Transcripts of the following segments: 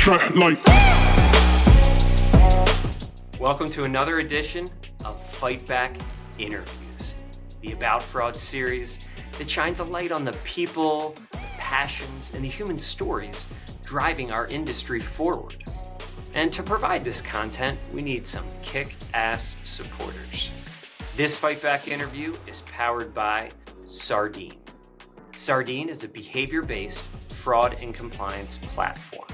Try like. Welcome to another edition of Fight Back Interviews, the About Fraud series that shines a light on the people, the passions, and the human stories driving our industry forward. And to provide this content, we need some kick-ass supporters. This Fight Back interview is powered by Sardine. Sardine is a behavior-based fraud and compliance platform.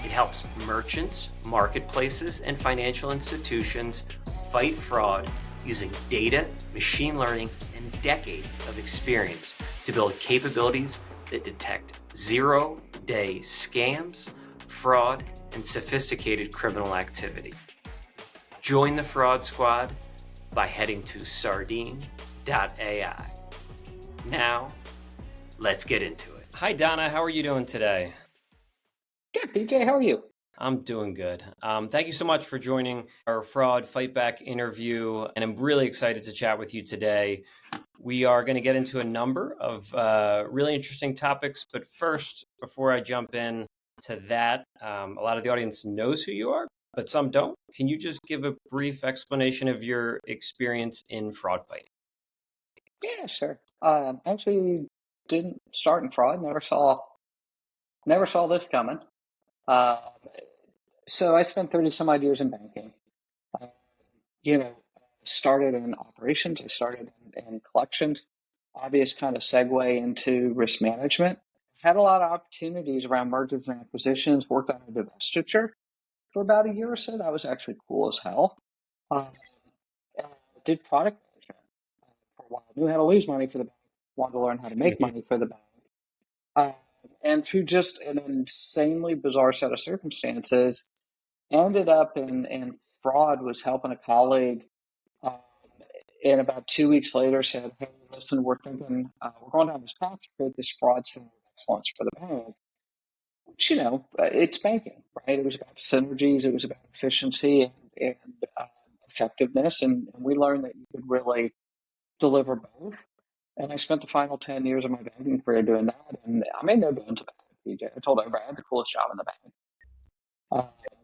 It helps merchants, marketplaces, and financial institutions fight fraud using data, machine learning, and decades of experience to build capabilities that detect zero-day scams, fraud, and sophisticated criminal activity. Join the fraud squad by heading to sardine.ai. Now, let's get into it. Hi, Donna. How are you doing today? Good, PJ. How are you? I'm doing good. Thank you so much for joining our Fraud Fight Back interview, and I'm really excited to chat with you today. We are going to get into a number of really interesting topics, but first, before I jump in to that, a lot of the audience knows who you are, but some don't. Can you just give a brief explanation of your experience in fraud fighting? Yeah, sure. Actually, didn't start in fraud. Never saw this coming. So I spent 30 some odd years in banking. Uh, Started in operations. I started in collections. Obvious kind of segue into risk management. Had a lot of opportunities around mergers and acquisitions. Worked on a divestiture for about a year or so. That was actually cool as hell. Did product management for a while. Knew how to lose money for the bank. Wanted to learn how to make money for the bank. And through just an insanely bizarre set of circumstances, ended up in fraud, was helping a colleague, and about 2 weeks later said, hey, listen, we're thinking, we're going down this path to create this fraud center of excellence for the bank. Which, it's banking, right? It was about synergies, it was about efficiency and effectiveness, and we learned that you could really deliver both. And I spent the final 10 years of my banking career doing that. And I made no bones about it, PJ. I told everybody I had the coolest job in the bank.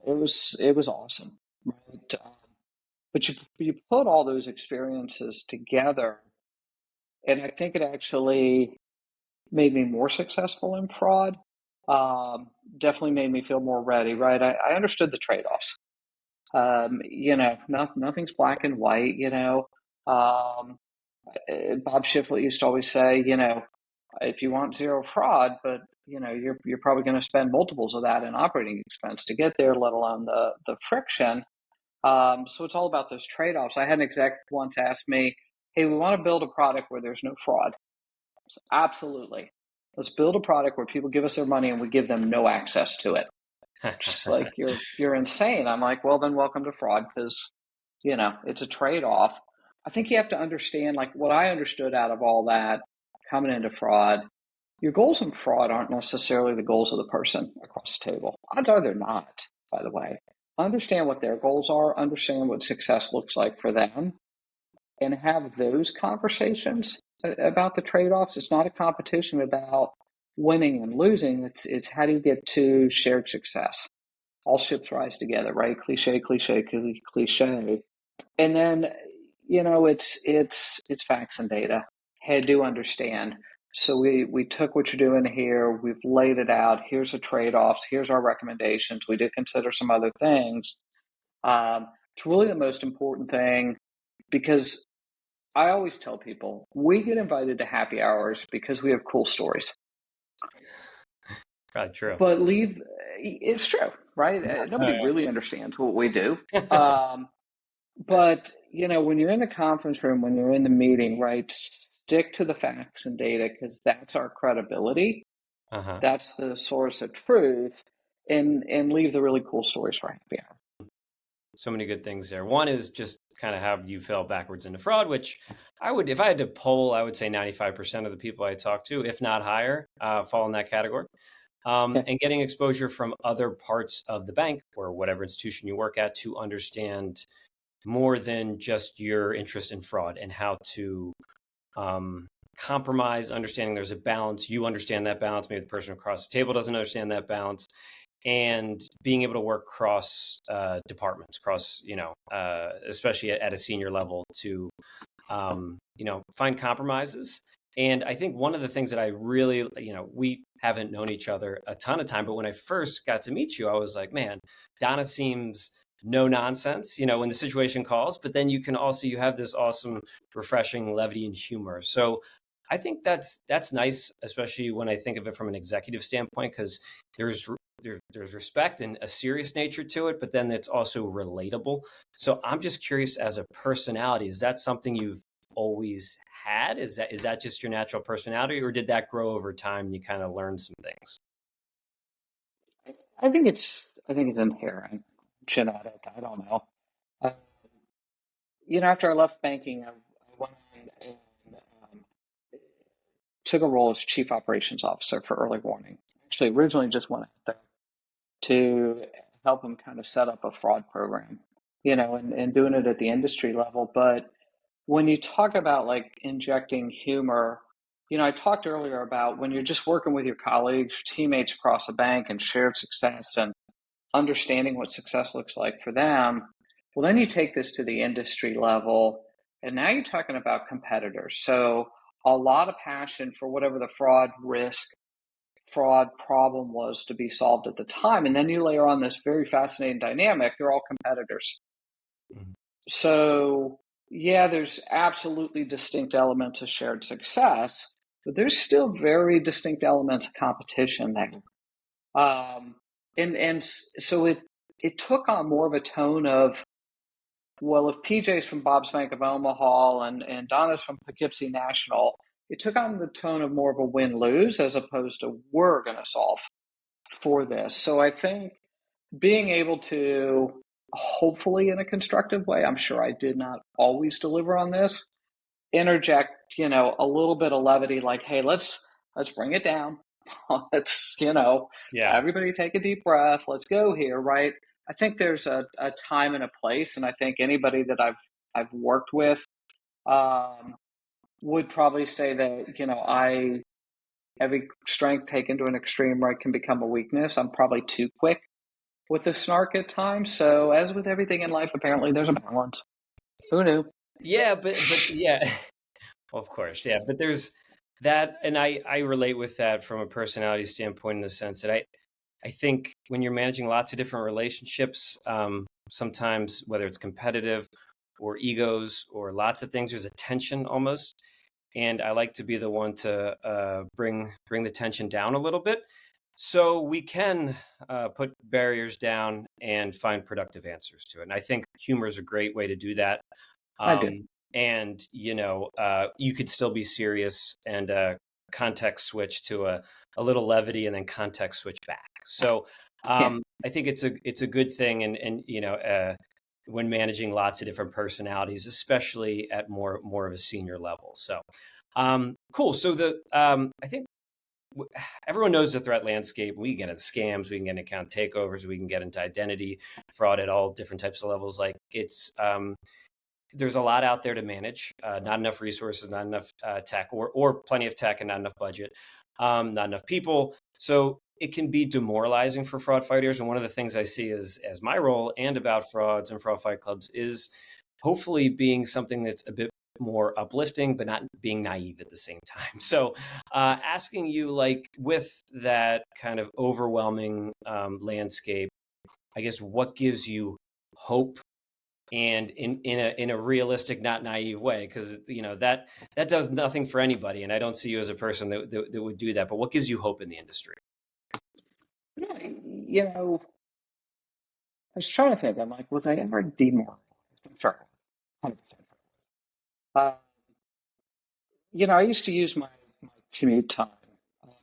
It was awesome. Right? But you put all those experiences together, and I think it actually made me more successful in fraud. Definitely made me feel more ready, right? I understood the trade-offs. Nothing's black and white, Bob Shiflett used to always say, if you want zero fraud, but you're probably going to spend multiples of that in operating expense to get there, let alone the friction. So it's all about those trade-offs. I had an exec once ask me, hey, we want to build a product where there's no fraud. So, absolutely. Let's build a product where people give us their money and we give them no access to it. Just like, you're insane. I'm like, well, then welcome to fraud, because, it's a trade-off. I think you have to understand, like what I understood out of all that coming into fraud, your goals in fraud aren't necessarily the goals of the person across the table. Odds are they're not, by the way. Understand what their goals are, understand what success looks like for them, and have those conversations about the trade-offs. It's not a competition about winning and losing. It's how do you get to shared success? All ships rise together, right? Cliche, cliche, cliche. And then, it's facts and data. Hey, do understand. So we took what you're doing here, we've laid it out. Here's the trade-offs. Here's our recommendations. We did consider some other things. It's really the most important thing, because I always tell people we get invited to happy hours because we have cool stories. Probably true. But it's true, right? Nobody really understands what we do. But, when you're in the conference room, when you're in the meeting, right, stick to the facts and data, because that's our credibility. That's the source of truth, and leave the really cool stories for happy hour. So many good things there. One is just kind of how you fell backwards into fraud, which if I had to poll, I would say 95% of the people I talk to, if not higher, fall in that category. And getting exposure from other parts of the bank or whatever institution you work at to understand more than just your interest in fraud and how to compromise, understanding there's a balance. You understand that balance. Maybe the person across the table doesn't understand that balance. and being able to work cross departments, especially at a senior level to find compromises. And I think one of the things that I really, we haven't known each other a ton of time, but when I first got to meet you, I was like, man, Donna seems no nonsense, when the situation calls, but then you have this awesome, refreshing levity and humor. So I think that's nice, especially when I think of it from an executive standpoint, because there's there's respect and a serious nature to it, but then it's also relatable. So I'm just curious, as a personality, is that something you've always had? Is that just your natural personality, or did that grow over time and you kind of learned some things? I think it's inherent, genetic. I don't know. Uh, After I left banking, I went on and um, took a role as chief operations officer for early warning. Actually, originally just went out there to help them kind of set up a fraud program, and doing it at the industry level. But when you talk about like injecting humor, I talked earlier about when you're just working with your colleagues, teammates across the bank and shared success and understanding what success looks like for them. Well, then you take this to the industry level, and now you're talking about competitors. So a lot of passion for whatever the fraud problem was to be solved at the time. And then you layer on this very fascinating dynamic. They're all competitors. Mhm. So, yeah, there's absolutely distinct elements of shared success, but there's still very distinct elements of competition there. Um, so it took on more of a tone of, well, if PJ's from Bob's Bank of Omaha and Donna's from Poughkeepsie National, it took on the tone of more of a win-lose as opposed to we're going to solve for this. So I think being able to, hopefully in a constructive way, I'm sure I did not always deliver on this, interject, a little bit of levity, like, hey, let's bring it down. Let's, Yeah. everybody take a deep breath. Let's go here, right? I think there's a time and a place, and I think anybody that I've worked with um, would probably say that, I every strength taken to an extreme, right, can become a weakness. I'm probably too quick with the snark at times. So as with everything in life, apparently there's a balance. Who knew? Yeah, but yeah, of course, yeah. But there's that, and I relate with that from a personality standpoint, in the sense that I think when you're managing lots of different relationships, sometimes whether it's competitive or egos or lots of things, there's a tension almost, and I like to be the one to bring the tension down a little bit, so we can put barriers down and find productive answers to it. And I think humor is a great way to do that. I do. um, and you could still be serious and context switch to a little levity, and then context switch back. So Yeah. I think it's a good thing, and when managing lots of different personalities, especially at more of a senior level. So cool. So I think everyone knows the threat landscape. We can get into scams, we can get into account takeovers, we can get into identity fraud at all different types of levels. Like, it's there's a lot out there to manage. Not enough resources, not enough tech, or plenty of tech and not enough budget, not enough people. So it can be demoralizing for fraud fighters. And one of the things I see as my role and about frauds and fraud fight clubs is hopefully being something that's a bit more uplifting, but not being naive at the same time. So asking you, like, with that kind of overwhelming landscape, I guess, what gives you hope, and in a realistic, not naive way, because that does nothing for anybody, and I don't see you as a person that would do that. But what gives you hope in the industry? Yeah, I was trying to think. I'm like, was I ever demoralized? I'm sure. 100%. Uh, I used to use my commute time,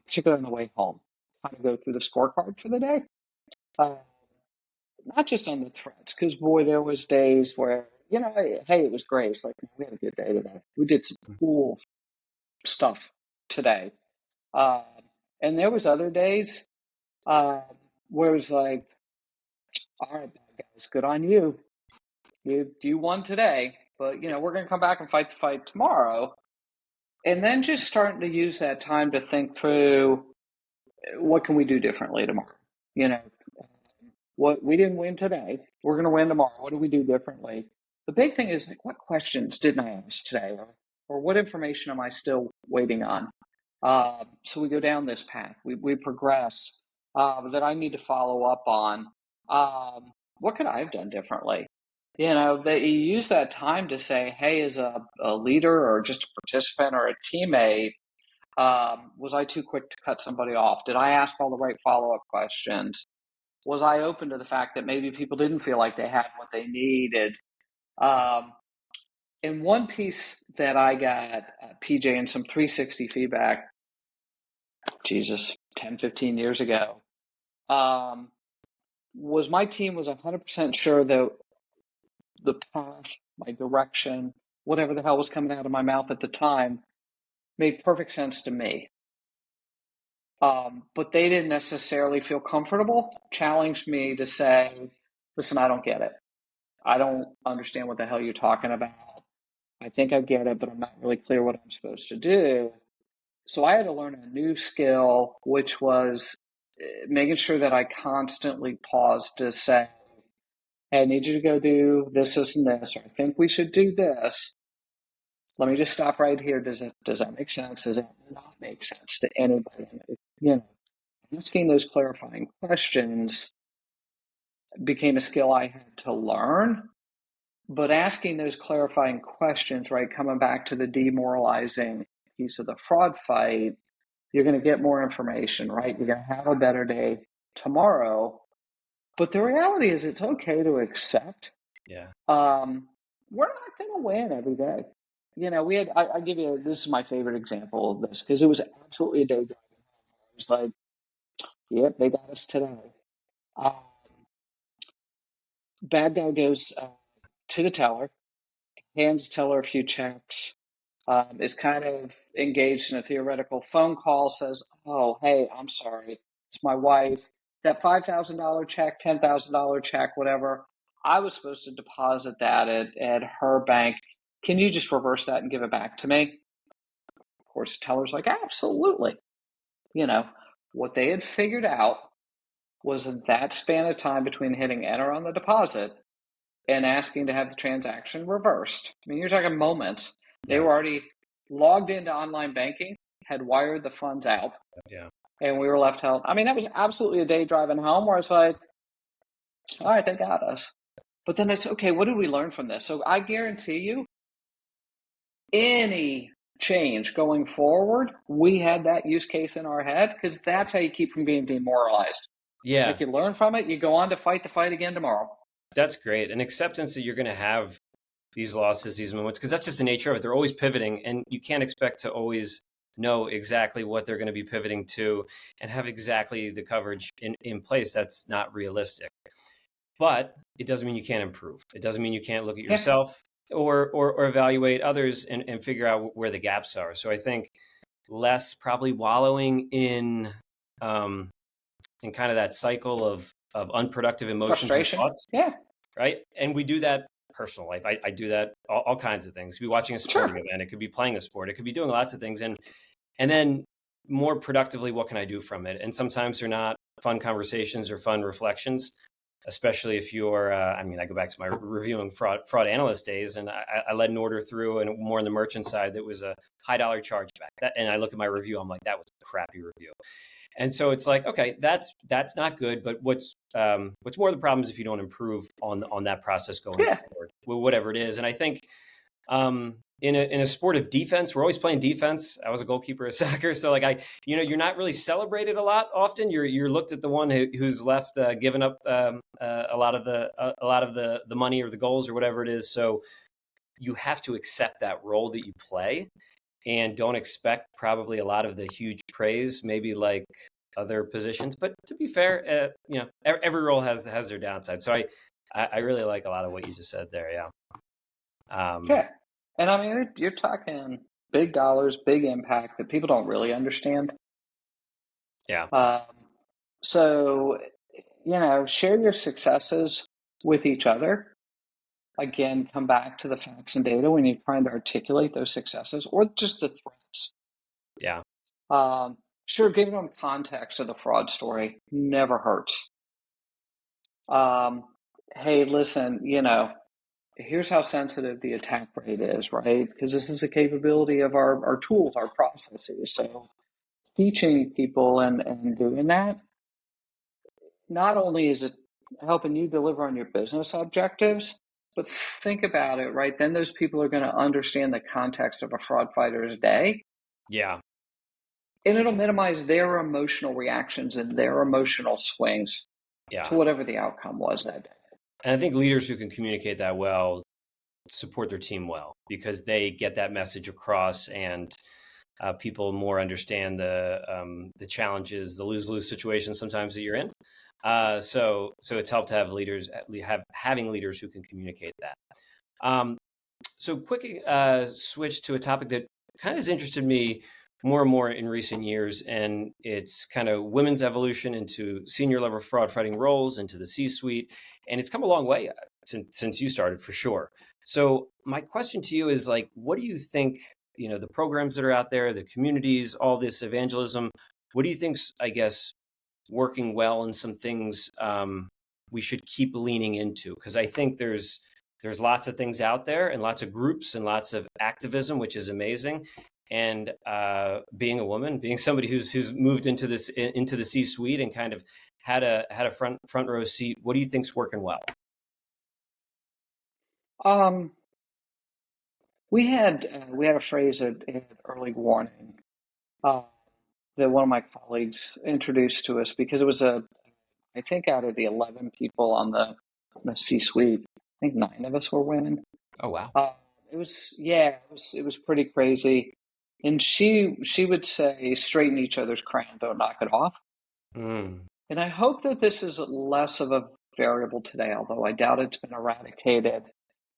particularly on the way home, kind of go through the scorecard for the day. Uh, Not just on the threats, because boy, there was days where, hey, it was great. It's like, we had a good day today. We did some cool stuff today. Uh, and there was other days uh, where it was like, all right, bad guys, good on you. You won today, but we're going to come back and fight the fight tomorrow. And then just starting to use that time to think through what can we do differently tomorrow, you know, what we didn't win today, we're going to win tomorrow. What do we do differently? The big thing is like, what questions didn't I ask today, or what information am I still waiting on? So we go down this path. We progress that I need to follow up on. What could I have done differently? That you use that time to say, hey, as a leader or just a participant or a teammate, was I too quick to cut somebody off? Did I ask all the right follow-up questions? Was I open to the fact that maybe people didn't feel like they had what they needed? Um, and one piece that I got, PJ, and some 360 feedback, Jesus, 10, 15 years ago, um, was my team was 100% sure that the path, my direction, whatever the hell was coming out of my mouth at the time, made perfect sense to me. But they didn't necessarily feel comfortable, challenged me to say, listen, I don't get it. I don't understand what the hell you're talking about. I think I get it, but I'm not really clear what I'm supposed to do. So I had to learn a new skill, which was making sure that I constantly paused to say, hey, I need you to go do this, this, and this, or I think we should do this. Let me just stop right here. Does that make sense? Does that not make sense to anybody? Asking those clarifying questions became a skill I had to learn. But asking those clarifying questions, right, coming back to the demoralizing piece of the fraud fight, you're going to get more information, right? You're going to have a better day tomorrow. But the reality is it's okay to accept. Yeah. We're not going to win every day. I give you, this is my favorite example of this because it was absolutely a day driving. It was like, yep, they got us today. Um, Bad guy goes to the teller, hands the teller a few checks, is kind of engaged in a theoretical phone call, says, oh, hey, I'm sorry. It's my wife. That $5,000 check, $10,000 check, whatever, I was supposed to deposit that at her bank. Can you just reverse that and give it back to me? Of course, the teller's like, absolutely. What they had figured out was in that span of time between hitting enter on the deposit and asking to have the transaction reversed. I mean, you're talking moments. They were already logged into online banking, had wired the funds out, and we were left held. I mean, that was absolutely a day driving home where it's like, all right, they got us. But then it's okay, what did we learn from this? So I guarantee you, any change going forward, we had that use case in our head because that's how you keep from being demoralized. Yeah. Like you learn from it, you go on to fight the fight again tomorrow. That's great. And acceptance that you're going to have these losses, these moments, because that's just the nature of it. They're always pivoting, and you can't expect to always know exactly what they're going to be pivoting to and have exactly the coverage in place. That's not realistic. But it doesn't mean you can't improve. It doesn't mean you can't look at yourself or evaluate others and figure out where the gaps are. So I think less probably wallowing in kind of that cycle of unproductive emotions frustration and thoughts. Yeah. Right. And we do that personal life. I do that all kinds of things. It could be watching a sporting event. It could be playing a sport. It could be doing lots of things. And then more productively, what can I do from it? And sometimes they're not fun conversations or fun reflections, especially if you're, I go back to my reviewing fraud analyst days, and I led an order through and more on the merchant side that was a high dollar chargeback. And I look at my review, I'm like, that was a crappy review. And so it's like, okay, that's not good. But what's more of the problem is if you don't improve on that process going forward, whatever it is. And I think in a sport of defense, we're always playing defense. I was a goalkeeper at soccer, so like you're not really celebrated a lot. Often you're looked at the one who's left giving up a lot of the money or the goals or whatever it is. So you have to accept that role that you play. And don't expect probably a lot of the huge praise, maybe like other positions. But to be fair, every role has their downside. So I really like a lot of what you just said there. Yeah. And I mean, you're talking big dollars, big impact that people don't really understand. Yeah. So, share your successes with each other. Again, come back to the facts and data when you're trying to articulate those successes or just the threats. Yeah. Sure, giving them context of the fraud story never hurts. Um, hey, listen, here's how sensitive the attack rate is, right? Because this is the capability of our tools, our processes. So teaching people and doing that, not only is it helping you deliver on your business objectives, but think about it, right? Then those people are going to understand the context of a fraud fighter's day, Yeah. and it'll minimize their emotional reactions and their emotional swings Yeah. to whatever the outcome was that day. And I think leaders who can communicate that well support their team well because they get that message across, and people more understand the challenges, the lose-lose situations sometimes that you're in. So it's helped to have having leaders who can communicate that. So quick switch to a topic that kind of has interested me more and more in recent years, and it's kind of women's evolution into senior level fraud fighting roles, into the C-suite, and it's come a long way since you started for sure. So my question to you is like, what do you think, the programs that are out there, the communities, all this evangelism, what do you think's, I guess, working well, and some things we should keep leaning into? Because I think there's lots of things out there and lots of groups and lots of activism, which is amazing. And being a woman, being somebody who's moved into the C-suite and kind of had a front row seat, what do you think's working well? Um, we had a phrase at early warning uh, that one of my colleagues introduced to us because it was I think out of the 11 people on the C-suite, I think 9 of us were women. Oh wow. It was pretty crazy. And she would say, straighten each other's crown, don't knock it off. Mm. And I hope that this is less of a variable today, although I doubt it's been eradicated.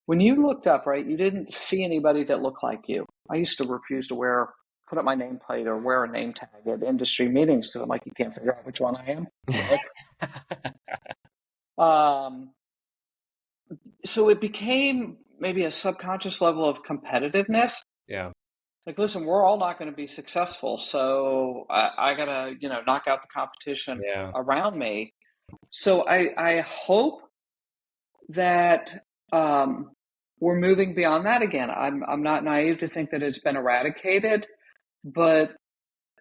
When you looked up, right, you didn't see anybody that looked like you. I used to refuse to put up my nameplate or wear a name tag at industry meetings because I'm like, you can't figure out which one I am. Um, so it became maybe a subconscious level of competitiveness. Yeah. Like, listen, we're all not going to be successful, so I gotta, knock out the competition Yeah. around me. So I hope that we're moving beyond that again. I'm not naive to think that it's been eradicated, but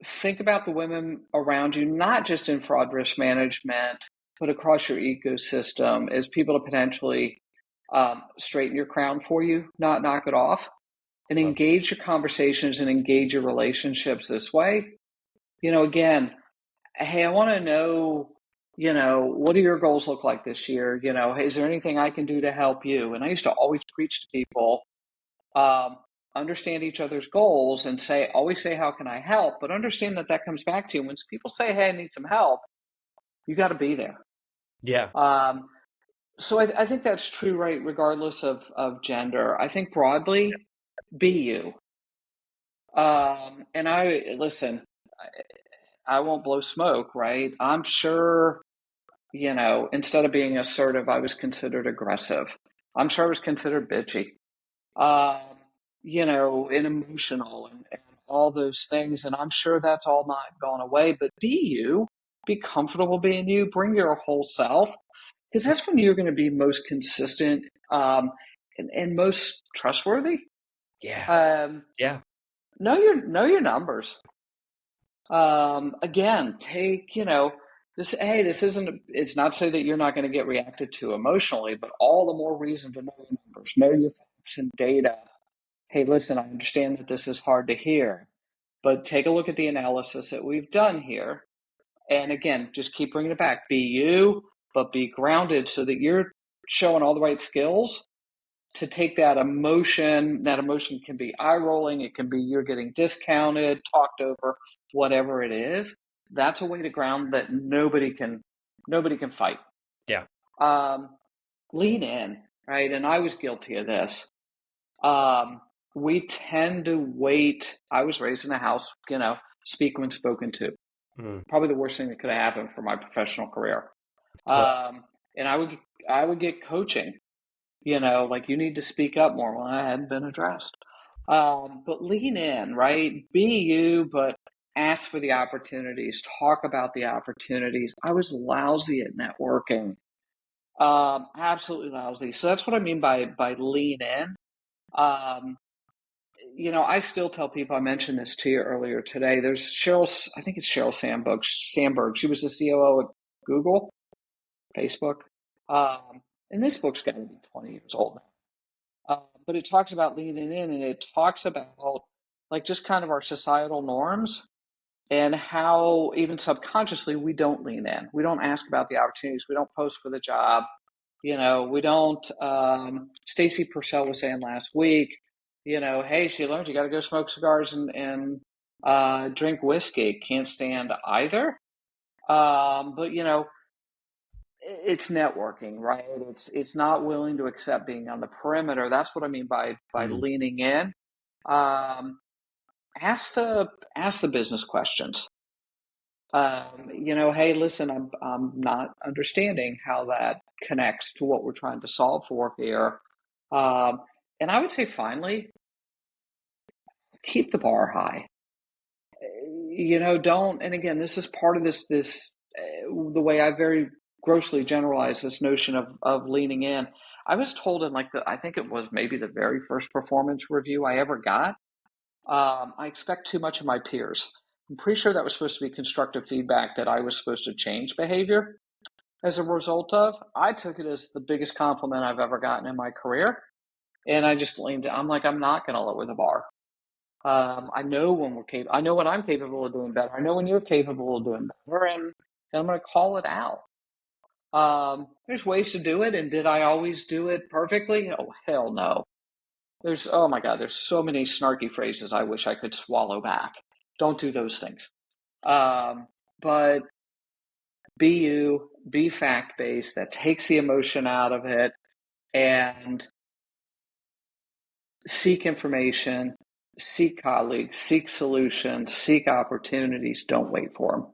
think about the women around you, not just in fraud risk management, but across your ecosystem, as people to potentially straighten your crown for you, not knock it off, and Love it. engage your conversations and engage your relationships this way. Again, hey, I want to know, what do your goals look like this year? Hey, is there anything I can do to help you? And I used to always preach to people, um, understand each other's goals and always say, how can I help? But understand that comes back to you. When people say, hey, I need some help, you got to be there. Yeah. So I think that's true, right? Regardless of gender. I think broadly, be you. And listen, I won't blow smoke, right? I'm sure, instead of being assertive, I was considered aggressive. I'm sure I was considered bitchy, and emotional and all those things. And I'm sure that's all not gone away, but be you, be comfortable being you, bring your whole self, because that's when you're going to be most consistent, and most trustworthy. Yeah. Um, Yeah. know your numbers. Again, take, this, hey, this isn't, it's not to say that you're not going to get reacted to emotionally, but all the more reason to know your numbers, know your facts and data. Hey, listen, I understand that this is hard to hear, but take a look at the analysis that we've done here. And again, just keep bringing it back. Be you, but be grounded so that you're showing all the right skills to take that emotion. That emotion can be eye rolling, it can be you're getting discounted, talked over, whatever it is. That's a way to ground that nobody can fight. Yeah. Um, lean in, right? And I was guilty of this. We tend to wait. I was raised in a house, speak when spoken to. Mm. Probably the worst thing that could have happened for my professional career. Club. And I would get coaching, like you need to speak up more. Well, I hadn't been addressed. But lean in, right? Be you, but ask for the opportunities, talk about the opportunities. I was lousy at networking. Absolutely lousy. So that's what I mean by lean in. Um, I still tell people, I mentioned this to you earlier today. There's I think it's Sheryl Sandberg. She was the COO at Google, Facebook. And this book's got to be 20 years old now. But it talks about leaning in, and it talks about like just kind of our societal norms and how even subconsciously we don't lean in. We don't ask about the opportunities. We don't post for the job. We don't. Stacy Purcell was saying last week, hey, she learned you got to go smoke cigars and drink whiskey. Can't stand either. But it's networking, right? It's not willing to accept being on the perimeter. That's what I mean by leaning in. Ask the business questions. Hey, listen, I'm not understanding how that connects to what we're trying to solve for here. And I would say finally, keep the bar high. Don't, and again, this is part of this the way I very grossly generalize this notion of leaning in. I was told in I think it was maybe the very first performance review I ever got, I expect too much of my peers. I'm pretty sure that was supposed to be constructive feedback that I was supposed to change behavior as a result of. I took it as the biggest compliment I've ever gotten in my career. And I just leaned, I'm like, I'm not going to lower the bar. I know when I know when I'm capable of doing better. I know when you're capable of doing better, and I'm going to call it out. There's ways to do it. And did I always do it perfectly? Oh, hell no. Oh my God, there's so many snarky phrases I wish I could swallow back. Don't do those things. But be you, be fact-based. That takes the emotion out of it, and seek information, seek colleagues, seek solutions, seek opportunities. Don't wait for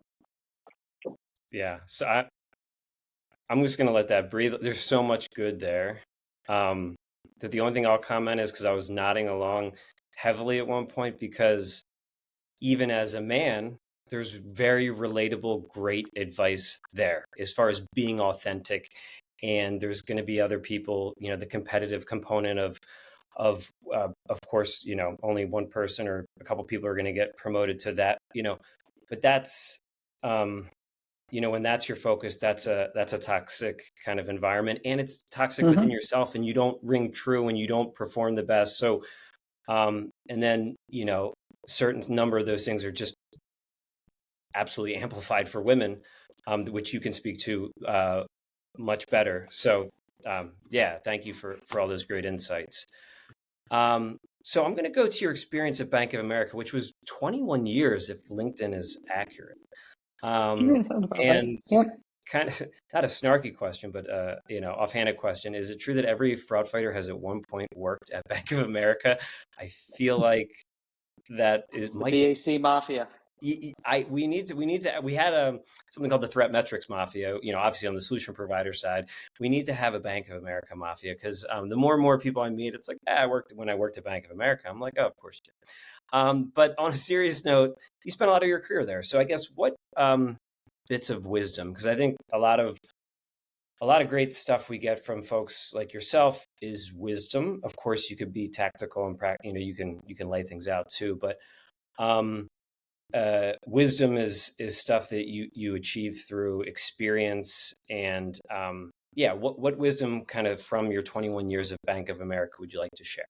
them. Yeah. So I'm just going to let that breathe. There's so much good there. That the only thing I'll comment is because I was nodding along heavily at one point, because even as a man, there's very relatable, great advice there as far as being authentic. And there's going to be other people, the competitive component of course, only one person or a couple people are going to get promoted to that, but that's, when that's your focus, that's a toxic kind of environment, and it's toxic within yourself, and you don't ring true and you don't perform the best. So, and then, certain number of those things are just absolutely amplified for women, which you can speak to much better. So, yeah, thank you for all those great insights. So I'm going to go to your experience at Bank of America, which was 21 years, if LinkedIn is accurate. And kind of not a snarky question, but offhanded question: is it true that every fraud fighter has at one point worked at Bank of America? I feel like that is BAC Mafia. We had something called the threat metrics mafia, obviously on the solution provider side. We need to have a Bank of America mafia, because the more and more people I meet, it's like, I worked at Bank of America. I'm like, oh, of course you did. But on a serious note, you spent a lot of your career there. So I guess what bits of wisdom, because I think a lot of great stuff we get from folks like yourself is wisdom. Of course, you could be tactical and you can lay things out too, but wisdom is stuff that you achieve through experience. And what wisdom kind of from your 21 years of Bank of America would you like to share?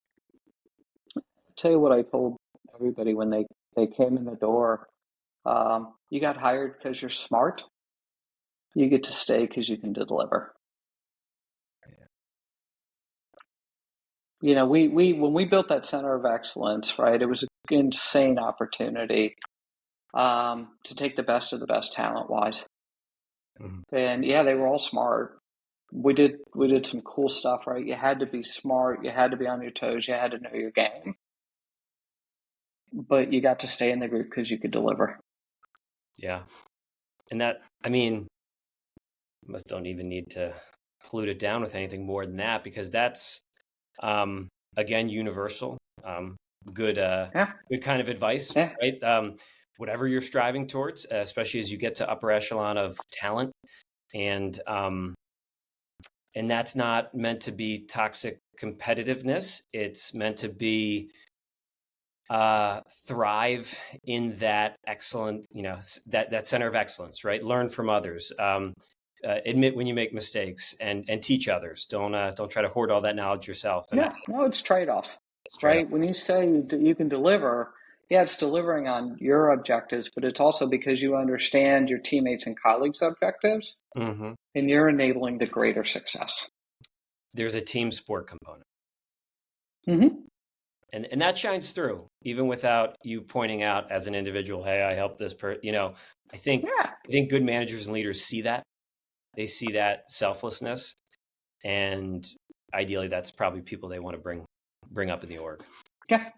I'll tell you what I told everybody when they came in the door. You got hired because you're smart. You get to stay because you can deliver. Yeah. We when we built that center of excellence, right, it was an insane opportunity to take the best of the best talent-wise. And yeah, they were all smart. We did some cool stuff, right? You had to be smart. You had to be on your toes. You had to know your game. But you got to stay in the group because you could deliver. Yeah. And that, don't even need to pollute it down with anything more than that, because that's, again, universal, good kind of advice, right? Whatever you're striving towards, especially as you get to upper echelon of talent, and And that's not meant to be toxic competitiveness. It's meant to be thrive in that excellent, that center of excellence, right? Learn from others. Admit when you make mistakes, and teach others. Don't try to hoard all that knowledge yourself. And no, it's trade-offs, right? When you say you can deliver, yeah, it's delivering on your objectives, but it's also because you understand your teammates and colleagues' objectives, and you're enabling the greater success. There's a team sport component. And that shines through, even without you pointing out as an individual, hey, I helped this person. I think good managers and leaders see that. They see that selflessness, and ideally, that's probably people they want to bring up in the org. Yeah.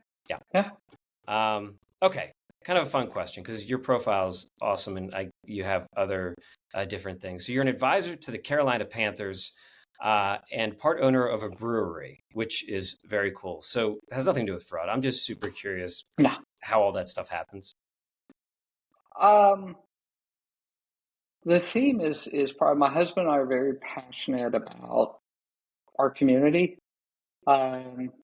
Okay, kind of a fun question, because your profile is awesome, and you have other different things. So you're an advisor to the Carolina Panthers, and part owner of a brewery, which is very cool. So it has nothing to do with fraud. I'm just super curious how all that stuff happens. The theme is probably, my husband and I are very passionate about our community,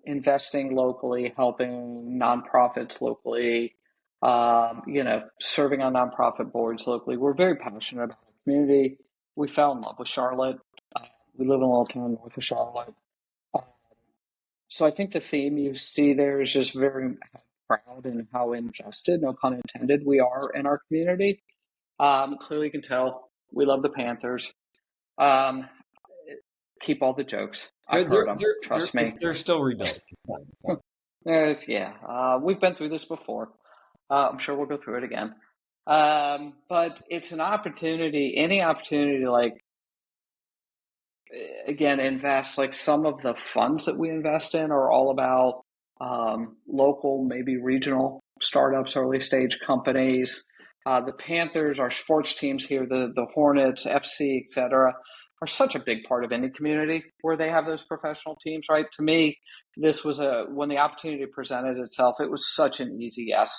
investing locally, helping nonprofits locally, serving on nonprofit boards locally. We're very passionate about the community. We fell in love with Charlotte. We live in a little town north of Charlotte. So I think the theme you see there is just very proud and how invested, no pun intended, we are in our community. Clearly you can tell we love the Panthers. Keep all the jokes. I've heard them. Trust me. They're still rebuilding. We've been through this before. I'm sure we'll go through it again. But it's an opportunity, any opportunity to invest. Like, some of the funds that we invest in are all about local, maybe regional startups, early stage companies. The Panthers, our sports teams here, the Hornets, FC, et cetera, are such a big part of any community where they have those professional teams, right? To me, this was when the opportunity presented itself, it was such an easy yes.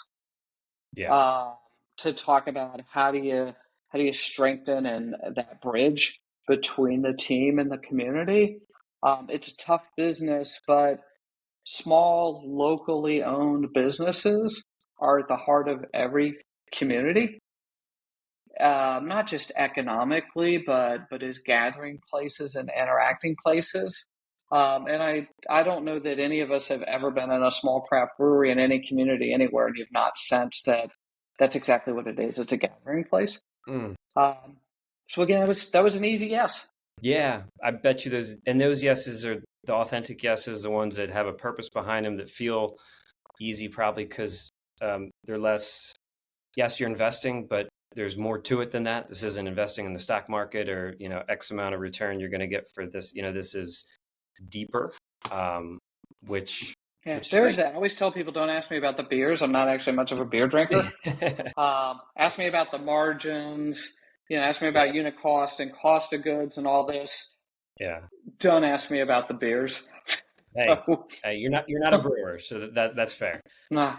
Yeah. To talk about how do you strengthen that bridge between the team and the community. It's a tough business, but small, locally owned businesses are at the heart of every community. Not just economically, but as gathering places and interacting places. And I don't know that any of us have ever been in a small craft brewery in any community anywhere, and you've not sensed that that's exactly what it is. It's a gathering place. So again, that was an easy yes. Yeah, I bet you those yeses are the authentic yeses, the ones that have a purpose behind them, that feel easy, probably because they're less. Yes, you're investing, but there's more to it than that. This isn't investing in the stock market or, X amount of return you're going to get for this. This is deeper, which. Yeah, I always tell people, don't ask me about the beers. I'm not actually much of a beer drinker. Ask me about the margins, ask me about unit cost and cost of goods and all this. Yeah. Don't ask me about the beers. Hey, you're not a brewer, so that's fair. Nah.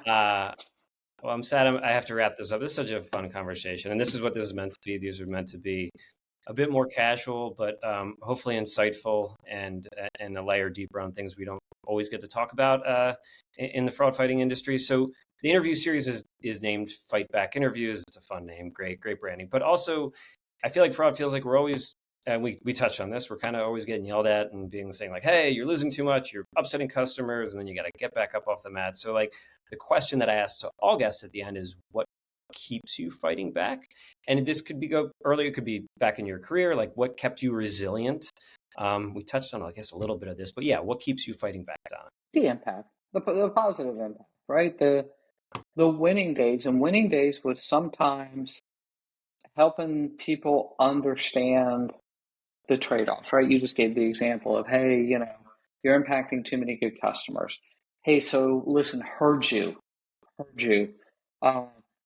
Well, I'm sad I have to wrap this up. This is such a fun conversation, and this is what this is meant to be. These are meant to be a bit more casual, but hopefully insightful and a layer deeper on things we don't always get to talk about in the fraud fighting industry. So the interview series is named Fight Back Interviews. It's a fun name, great branding. But also, I feel like fraud feels like we're always, and we touched on this, we're kind of always getting yelled at and being saying like, hey, you're losing too much, you're upsetting customers, and then you got to get back up off the mat. So like, the question that I asked to all guests at the end is, what keeps you fighting back? And this could be earlier, it could be back in your career, like what kept you resilient? We touched on, I guess, a little bit of this, but yeah, what keeps you fighting back, Donna? The impact, the positive impact, right? The winning days, and winning days was sometimes helping people understand the trade-offs, right? You just gave the example of, hey, you're impacting too many good customers. Hey, so listen, heard you.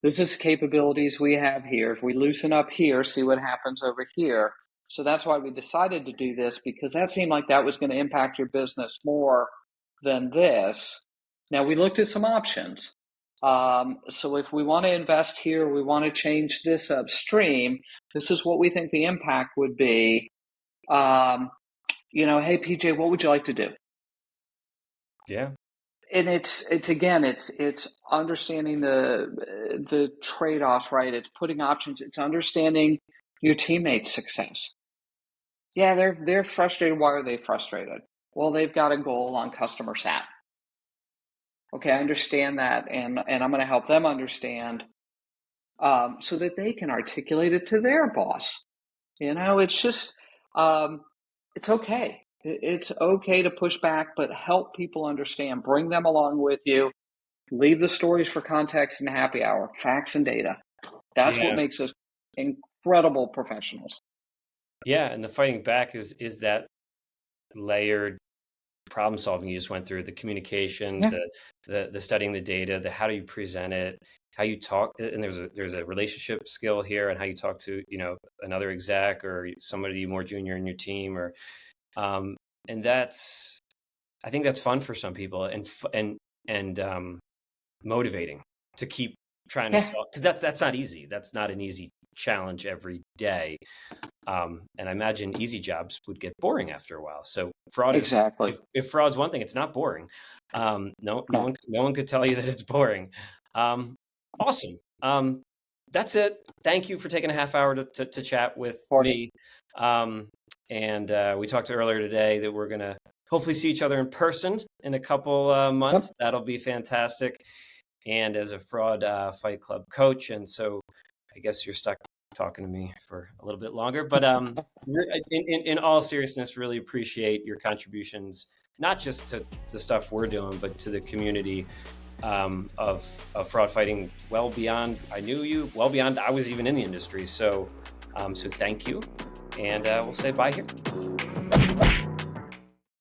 This is capabilities we have here. If we loosen up here, see what happens over here. So that's why we decided to do this, because that seemed like that was going to impact your business more than this. Now, we looked at some options. So if we want to invest here, we want to change this upstream, this is what we think the impact would be. hey, PJ, what would you like to do? Yeah. And it's again, it's understanding the trade-offs, right? It's putting options. It's understanding your teammates' success. Yeah, they're frustrated. Why are they frustrated? Well, they've got a goal on customer sat. Okay, I understand that, and I'm going to help them understand, so that they can articulate it to their boss. It's just, it's okay. It's okay to push back, but help people understand. Bring them along with you. Leave the stories for context and happy hour, facts and data. That's what Yeah. makes us incredible professionals. Yeah. And the fighting back is that layered problem solving you just went through, the communication, Yeah, the studying the data, the how do you present it, how you talk, and there's a relationship skill here, and how you talk to another exec or somebody more junior in your team, or um, and I think that's fun for some people, and motivating to keep trying to yeah, solve, because that's not easy. That's not an easy challenge every day. And I imagine easy jobs would get boring after a while. So fraud is, exactly. if fraud's one thing, it's not boring. No No, of one could tell you that it's boring. Um, awesome. That's it. Thank you for taking a half hour to chat with course. me. And we talked earlier today that we're gonna hopefully see each other in person in a couple Yep. months. That'll be fantastic. And as a fraud fight club coach, and so I guess you're stuck talking to me for a little bit longer, but in all seriousness, really appreciate your contributions, not just to the stuff we're doing, but to the community of fraud fighting, well beyond I knew you, well beyond I was even in the industry. So thank you, and we'll say bye here.